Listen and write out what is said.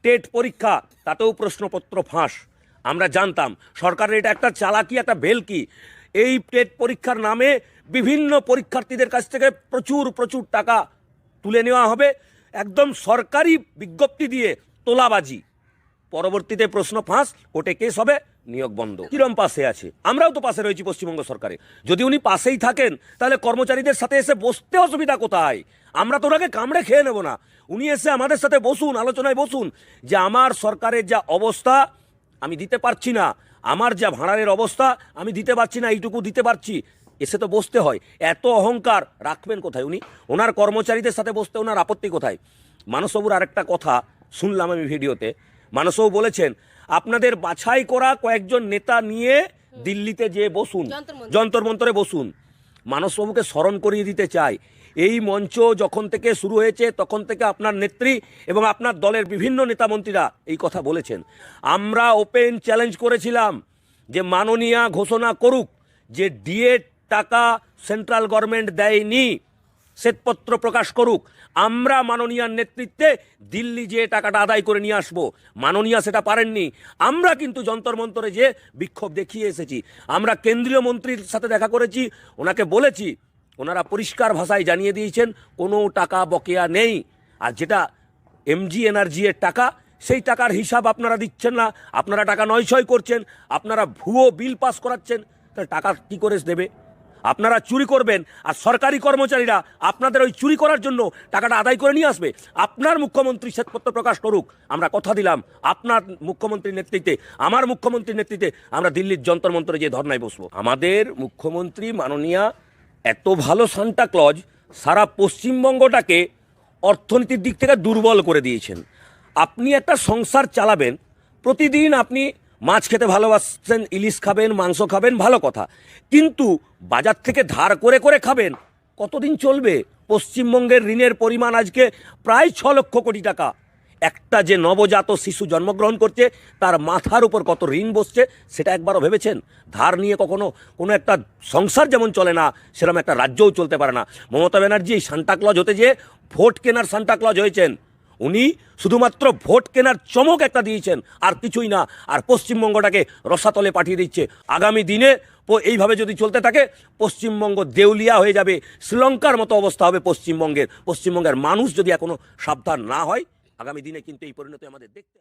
TET পরীক্ষা তাতেও প্রশ্নপত্র ফাঁস। আমরা জানতাম সরকারের এটা একটা চালাকি, একটা ভেলকি। এই টেট পরীক্ষার নামে বিভিন্ন পরীক্ষার্থীদের কাছ থেকে প্রচুর প্রচুর টাকা তুলে নেওয়া হবে, একদম সরকারি বিজ্ঞপ্তি দিয়ে তোলাবাজি। পরবর্তীতে প্রশ্ন ফাঁস, কোর্টে কেস হবে, নিয়োগ বন্ধ। কিরম পাশে আছে? আমরাও তো পাশে রয়েছি পশ্চিমবঙ্গ সরকারে। যদি উনি পাশেই থাকেন তাহলে কর্মচারীদের সাথে এসে বসতে অসুবিধা কোথায়? আমরা তো ওনাকে কামড়ে খেয়ে নেব না। উনি এসে আমাদের সাথে বসুন, আলোচনায় বসুন, যে আমার সরকারের যা অবস্থা আমি দিতে পারছি না, আমার যা ভাড়ারের অবস্থা আমি দিতে পারছি না, এইটুকু দিতে পারছি। এসে তো বসতে হয়। এত অহংকার রাখবেন কোথায় উনি? ওনার কর্মচারীদের সাথে বসতে ওনার আপত্তি কোথায়? মানসবাবুর আরেকটা কথা শুনলাম আমি ভিডিওতে, মানসবাবু বলেছেন আপনাদের বাছাই করা কয়েকজন নেতা নিয়ে দিল্লিতে যেয়ে বসুন, যন্তর মন্তরে বসুন। মানসবাবুকে স্মরণ করিয়ে দিতে চাই, এই মঞ্চ যখন থেকে শুরু হয়েছে তখন থেকে আপনার নেত্রী এবং আপনার দলের বিভিন্ন নেতামন্ত্রীরা এই কথা বলেছেন। আমরা ওপেন চ্যালেঞ্জ করেছিলাম যে মাননীয়া ঘোষণা করুক যে ডিএ টাকা সেন্ট্রাল গভর্নমেন্ট দেয়নি, শ্বেতপত্র প্রকাশ করুক। আমরা মাননীয়ার নেতৃত্বে দিল্লি যে টাকাটা আদায় করে নিয়ে আসবো। মাননীয়া সেটা পারেননি। আমরা কিন্তু যন্তর মন্তরে যে বিক্ষোভ দেখিয়ে এসেছি। আমরা কেন্দ্রীয় মন্ত্রীর সাথে দেখা করেছি, ওনাকে বলেছি, ওনারা পরিষ্কার ভাষায় জানিয়ে দিয়েছেন কোনো টাকা বকেয়া নেই। আর যেটা এমজি এনার্জি এর টাকা, সেই টাকার হিসাব আপনারা দিচ্ছেন না, আপনারা টাকা নয়ছয় করছেন, আপনারা ভুয়ো বিল পাস করাচ্ছেন। তাহলে টাকা কী করে দেবে? আপনারা চুরি করবেন আর সরকারি কর্মচারীরা আপনাদের ওই চুরি করার জন্য টাকাটা আদায় করে নিয়ে আসবে। আপনার মুখ্যমন্ত্রী শ্বেতপত্র প্রকাশ করুক, আমরা কথা দিলাম আপনার মুখ্যমন্ত্রীর নেতৃত্বে, আমার মুখ্যমন্ত্রীর নেতৃত্বে আমরা দিল্লির যন্তর মন্তরে যে ধর্নায় বসবো। আমাদের মুখ্যমন্ত্রী মাননীয়া এত ভালো সান্টা ক্লজ, সারা পশ্চিমবঙ্গটাকে অর্থনীতির দিক থেকে দুর্বল করে দিয়েছেন। আপনি একটা সংসার চালাবেন, প্রতিদিন আপনি মাছ খেতে ভালোবাসছেন, ইলিশ খাবেন, মাংস খাবেন, ভালো কথা, কিন্তু বাজার থেকে ধার করে করে খাবেন, কতদিন চলবে? পশ্চিমবঙ্গের ঋণের পরিমাণ আজকে প্রায় 6 লক্ষ কোটি টাকা। একটা যে নবজাত শিশু জন্মগ্রহণ করছে তার মাথার উপর কত ঋণ বসছে সেটা একবারও ভেবেছেন? ধার নিয়ে কখনো কোনো একটা সংসার যেমন চলে না, সেরকম একটা রাজ্যও চলতে পারে না। মমতা ব্যানার্জি এই সান্টাক্লজ হতে যেয়ে ভোট কেনার সান্টাক্লজ হয়েছেন। উনি শুধুমাত্র ভোট কেনার চমক একটা দিয়েছেন, আর কিছুই না। আর পশ্চিমবঙ্গটাকে রসাতলে পাঠিয়ে দিচ্ছে। আগামী দিনে এইভাবে যদি চলতে থাকে পশ্চিমবঙ্গ দেউলিয়া হয়ে যাবে, শ্রীলঙ্কার মতো অবস্থা হবে পশ্চিমবঙ্গের মানুষ যদি এখনো সাবধান না হয়। আগামী দিনে কিন্তু এই পরিণতি আমাদের দেখতে